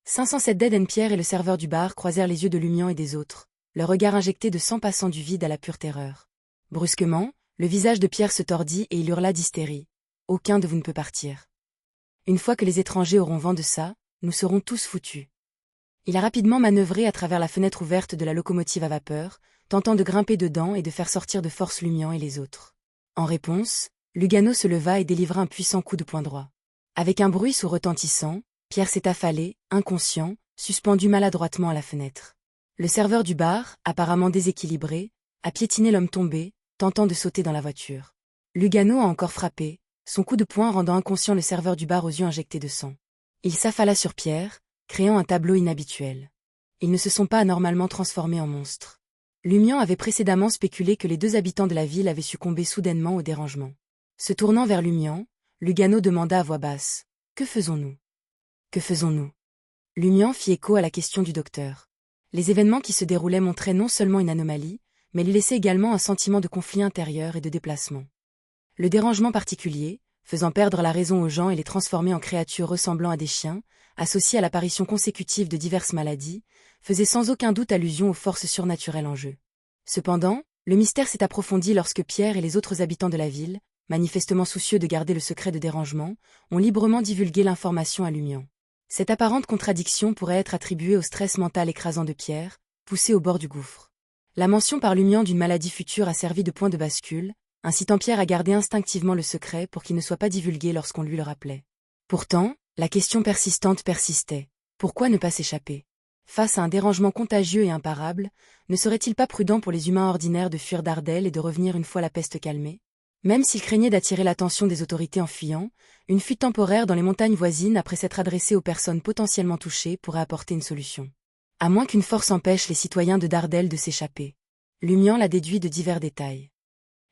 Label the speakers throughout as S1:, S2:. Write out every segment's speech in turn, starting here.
S1: 507 Dead Pierre et le serveur du bar croisèrent les yeux de Lumian et des autres, leur regard injecté de sang passant du vide à la pure terreur. Brusquement, le visage de Pierre se tordit et il hurla d'hystérie. « Aucun de vous ne peut partir. Une fois que les étrangers auront vent de ça, nous serons tous foutus. » Il a rapidement manœuvré à travers la fenêtre ouverte de la locomotive à vapeur, tentant de grimper dedans et de faire sortir de force Lumian et les autres. En réponse, Lugano se leva et délivra un puissant coup de poing droit. Avec un bruit sourd retentissant, Pierre s'est affalé, inconscient, suspendu maladroitement à la fenêtre. Le serveur du bar, apparemment déséquilibré, a piétiné l'homme tombé, tentant de sauter dans la voiture. Lugano a encore frappé, son coup de poing rendant inconscient le serveur du bar aux yeux injectés de sang. Il s'affala sur Pierre, créant un tableau inhabituel. Ils ne se sont pas anormalement transformés en monstres. Lumian avait précédemment spéculé que les deux habitants de la ville avaient succombé soudainement au dérangement. Se tournant vers Lumian, Lugano demanda à voix basse : « Que faisons-nous ? Que faisons-nous » Lumian fit écho à la question du docteur. Les événements qui se déroulaient montraient non seulement une anomalie, mais lui laissaient également un sentiment de conflit intérieur et de déplacement. Le dérangement particulier, faisant perdre la raison aux gens et les transformer en créatures ressemblant à des chiens, associé à l'apparition consécutive de diverses maladies, faisait sans aucun doute allusion aux forces surnaturelles en jeu. Cependant, le mystère s'est approfondi lorsque Pierre et les autres habitants de la ville, manifestement soucieux de garder le secret de dérangement, ont librement divulgué l'information à Lumian. Cette apparente contradiction pourrait être attribuée au stress mental écrasant de Pierre, poussé au bord du gouffre. La mention par Lumian d'une maladie future a servi de point de bascule, incitant Pierre à garder instinctivement le secret pour qu'il ne soit pas divulgué lorsqu'on lui le rappelait. Pourtant, la question persistante persistait. Pourquoi ne pas s'échapper ? Face à un dérangement contagieux et imparable, ne serait-il pas prudent pour les humains ordinaires de fuir d'Ardelles et de revenir une fois la peste calmée ? Même s'il craignait d'attirer l'attention des autorités en fuyant, une fuite temporaire dans les montagnes voisines après s'être adressée aux personnes potentiellement touchées pourrait apporter une solution. À moins qu'une force empêche les citoyens de Dardel de s'échapper. Lumian l'a déduit de divers détails.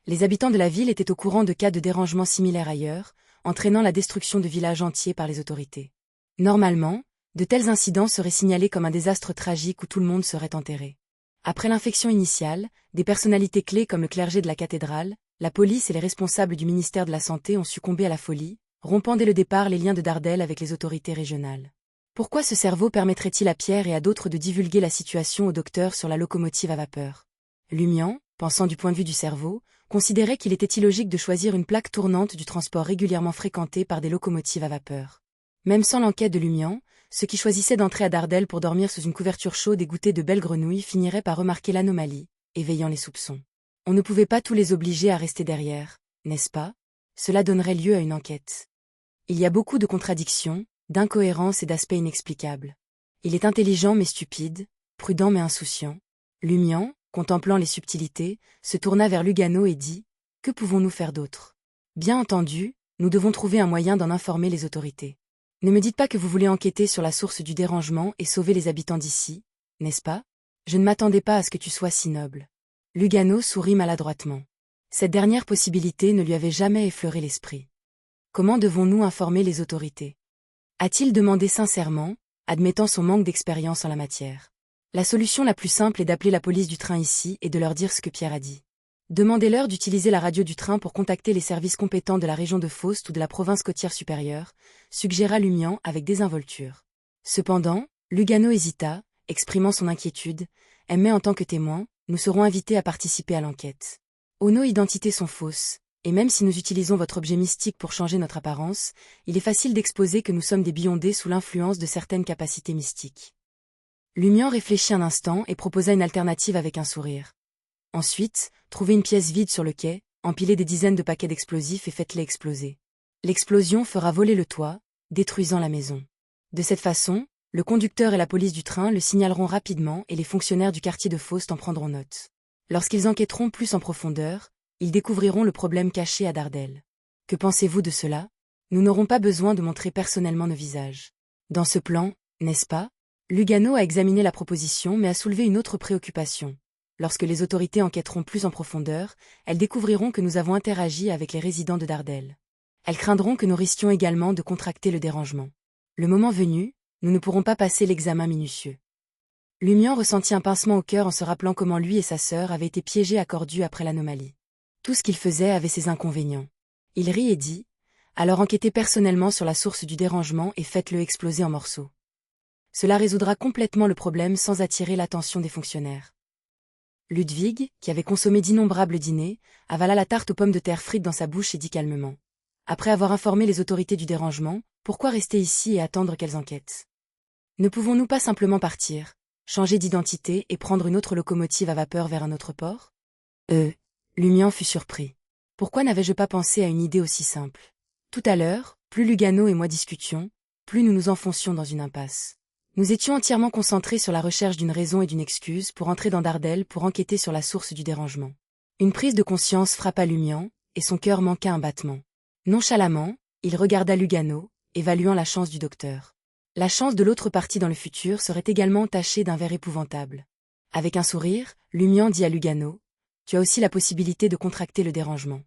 S1: Les habitants de la ville étaient au courant de cas de dérangement similaires ailleurs, entraînant la destruction de villages entiers par les autorités. Normalement, de tels incidents seraient signalés comme un désastre tragique où tout le monde serait enterré. Après l'infection initiale, des personnalités clés comme le clergé de la cathédrale, la police et les responsables du ministère de la Santé ont succombé à la folie, rompant dès le départ les liens de Dardel avec les autorités régionales. Pourquoi ce cerveau permettrait-il à Pierre et à d'autres de divulguer la situation au docteur sur la locomotive à vapeur ? Lumian, pensant du point de vue du cerveau, considérait qu'il était illogique de choisir une plaque tournante du transport régulièrement fréquenté par des locomotives à vapeur. Même sans l'enquête de Lumian, ceux qui choisissaient d'entrer à Dardel pour dormir sous une couverture chaude et goûter de belles grenouilles finiraient par remarquer l'anomalie, éveillant les soupçons. On ne pouvait pas tous les obliger à rester derrière, n'est-ce pas ? Cela donnerait lieu à une enquête. Il y a beaucoup de contradictions, d'incohérences et d'aspects inexplicables. Il est intelligent mais stupide, prudent mais insouciant. Lumian, contemplant les subtilités, se tourna vers Lugano et dit : « Que pouvons-nous faire d'autre ? Bien entendu, nous devons trouver un moyen d'en informer les autorités. Ne me dites pas que vous voulez enquêter sur la source du dérangement et sauver les habitants d'ici, n'est-ce pas ? Je ne m'attendais pas à ce que tu sois si noble. » Lugano sourit maladroitement. Cette dernière possibilité ne lui avait jamais effleuré l'esprit. Comment devons-nous informer les autorités ? A-t-il demandé sincèrement, admettant son manque d'expérience en la matière. La solution la plus simple est d'appeler la police du train ici et de leur dire ce que Pierre a dit. Demandez-leur d'utiliser la radio du train pour contacter les services compétents de la région de Faust ou de la province côtière supérieure, suggéra Lumian avec désinvolture. Cependant, Lugano hésita, exprimant son inquiétude. Mais en tant que témoin, nous serons invités à participer à l'enquête. Nos identités sont fausses, et même si nous utilisons votre objet mystique pour changer notre apparence, il est facile d'exposer que nous sommes des biondés sous l'influence de certaines capacités mystiques. Lumian réfléchit un instant et proposa une alternative avec un sourire. Ensuite, trouvez une pièce vide sur le quai, empilez des dizaines de paquets d'explosifs et faites-les exploser. L'explosion fera voler le toit, détruisant la maison. De cette façon, le conducteur et la police du train le signaleront rapidement et les fonctionnaires du quartier de Faust en prendront note. Lorsqu'ils enquêteront plus en profondeur, ils découvriront le problème caché à Dardel. Que pensez-vous de cela ? Nous n'aurons pas besoin de montrer personnellement nos visages. Dans ce plan, n'est-ce pas ? Lugano a examiné la proposition mais a soulevé une autre préoccupation. Lorsque les autorités enquêteront plus en profondeur, elles découvriront que nous avons interagi avec les résidents de Dardel. Elles craindront que nous risquions également de contracter le dérangement. Le moment venu, nous ne pourrons pas passer l'examen minutieux. Lumian ressentit un pincement au cœur en se rappelant comment lui et sa sœur avaient été piégés à Cordu après l'anomalie. Tout ce qu'il faisait avait ses inconvénients. Il rit et dit : « Alors enquêtez personnellement sur la source du dérangement et faites-le exploser en morceaux. » Cela résoudra complètement le problème sans attirer l'attention des fonctionnaires. Ludwig, qui avait consommé d'innombrables dîners, avala la tarte aux pommes de terre frites dans sa bouche et dit calmement. Après avoir informé les autorités du dérangement, pourquoi rester ici et attendre qu'elles enquêtent? Ne pouvons-nous pas simplement partir, changer d'identité et prendre une autre locomotive à vapeur vers un autre port? Lumian fut surpris. Pourquoi n'avais-je pas pensé à une idée aussi simple? Tout à l'heure, plus Lugano et moi discutions, plus nous nous enfoncions dans une impasse. Nous étions entièrement concentrés sur la recherche d'une raison et d'une excuse pour entrer dans Dardel pour enquêter sur la source du dérangement. Une prise de conscience frappa Lumian, et son cœur manqua un battement. Nonchalamment, il regarda Lugano, évaluant la chance du docteur. La chance de l'autre partie dans le futur serait également entachée d'un verre épouvantable. Avec un sourire, Lumian dit à Lugano, « Tu as aussi la possibilité de contracter le dérangement. »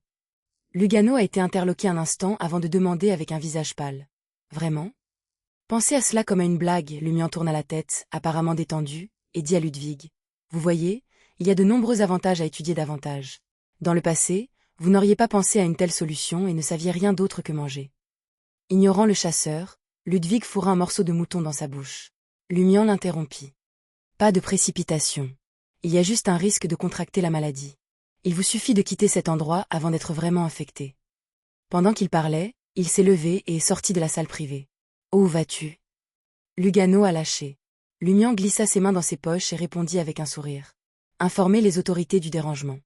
S1: Lugano a été interloqué un instant avant de demander avec un visage pâle. « Vraiment ? » Pensez à cela comme à une blague, Lumian tourna la tête, apparemment détendu, et dit à Ludwig. Vous voyez, il y a de nombreux avantages à étudier davantage. Dans le passé, vous n'auriez pas pensé à une telle solution et ne saviez rien d'autre que manger. Ignorant le chasseur, Ludwig fourra un morceau de mouton dans sa bouche. Lumian l'interrompit. Pas de précipitation. Il y a juste un risque de contracter la maladie. Il vous suffit de quitter cet endroit avant d'être vraiment infecté. Pendant qu'il parlait, il s'est levé et est sorti de la salle privée. Où vas-tu? Lugano a lâché. Lumian glissa ses mains dans ses poches et répondit avec un sourire. Informer les autorités du dérangement.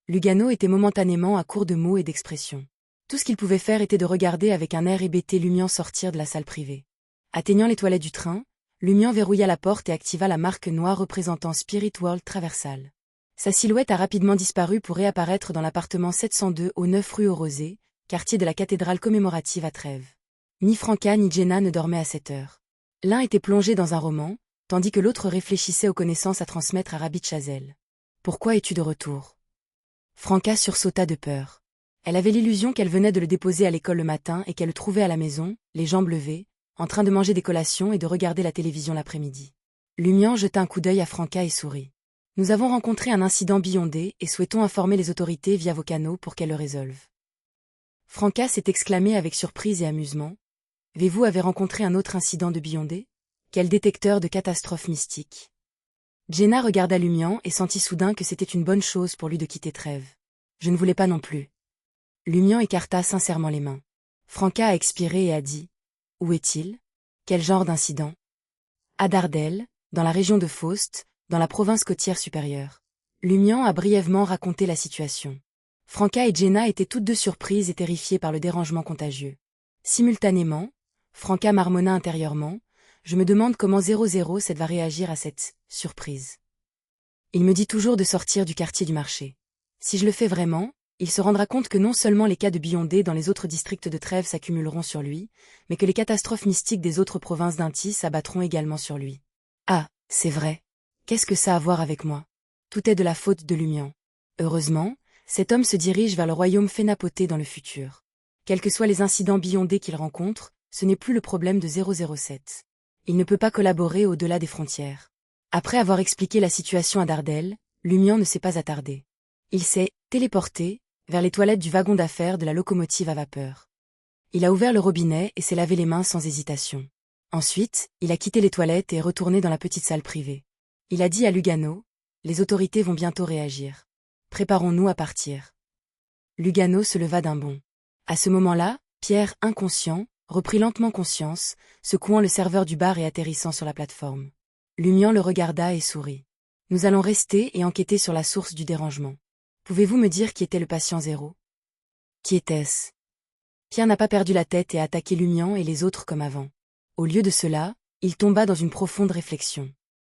S1: Lugano était momentanément à court de mots et d'expressions. Tout ce qu'il pouvait faire était de regarder avec un air hébété Lumian sortir de la salle privée. Atteignant les toilettes du train, Lumian verrouilla la porte et activa la marque noire représentant Spirit World Traversal. Sa silhouette a rapidement disparu pour réapparaître dans l'appartement 702 au 9 rue aux Rosées, quartier de la cathédrale commémorative à Trèves. Ni Franca ni Jenna ne dormaient à cette heure. L'un était plongé dans un roman, tandis que l'autre réfléchissait aux connaissances à transmettre à Rabbi Chazel. « Pourquoi es-tu de retour ?» Franca sursauta de peur. Elle avait l'illusion qu'elle venait de le déposer à l'école le matin et qu'elle le trouvait à la maison, les jambes levées, en train de manger des collations et de regarder la télévision l'après-midi. Lumian jeta un coup d'œil à Franca et sourit. « Nous avons rencontré un incident billondé et souhaitons informer les autorités via vos canaux pour qu'elles le résolvent. » Franca s'est exclamée avec surprise et amusement. Vous avez rencontré un autre incident de billondé? Quel détecteur de catastrophes mystiques! Jenna regarda Lumian et sentit soudain que c'était une bonne chose pour lui de quitter Trèves. Je ne voulais pas non plus. Lumian écarta sincèrement les mains. Franca a expiré et a dit. Où est-il? Quel genre d'incident? À Dardel, dans la région de Faust, dans la province côtière supérieure. Lumian a brièvement raconté la situation. Franca et Jenna étaient toutes deux surprises et terrifiées par le dérangement contagieux. Simultanément, Franca marmonna intérieurement, je me demande comment 007 va réagir à cette surprise. Il me dit toujours de sortir du quartier du marché. Si je le fais vraiment, il se rendra compte que non seulement les cas de billondé dans les autres districts de Trèves s'accumuleront sur lui, mais que les catastrophes mystiques des autres provinces d'Inti s'abattront également sur lui. Ah, c'est vrai. Qu'est-ce que ça a à voir avec moi? Tout est de la faute de Lumian. Heureusement, cet homme se dirige vers le royaume Phénapoté dans le futur. Quels que soient les incidents billondés qu'il rencontre, ce n'est plus le problème de 007. Il ne peut pas collaborer au-delà des frontières. Après avoir expliqué la situation à Dardel, Lumian ne s'est pas attardé. Il s'est téléporté vers les toilettes du wagon d'affaires de la locomotive à vapeur. Il a ouvert le robinet et s'est lavé les mains sans hésitation. Ensuite, il a quitté les toilettes et est retourné dans la petite salle privée. Il a dit à Lugano, « Les autorités vont bientôt réagir. Préparons-nous à partir. » Lugano se leva d'un bond. À ce moment-là, Pierre, inconscient, reprit lentement conscience, secouant le serveur du bar et atterrissant sur la plateforme. Lumian le regarda et sourit. « Nous allons rester et enquêter sur la source du dérangement. Pouvez-vous me dire qui était le patient zéro? » Qui était-ce? Pierre n'a pas perdu la tête et a attaqué Lumian et les autres comme avant. Au lieu de cela, il tomba dans une profonde réflexion.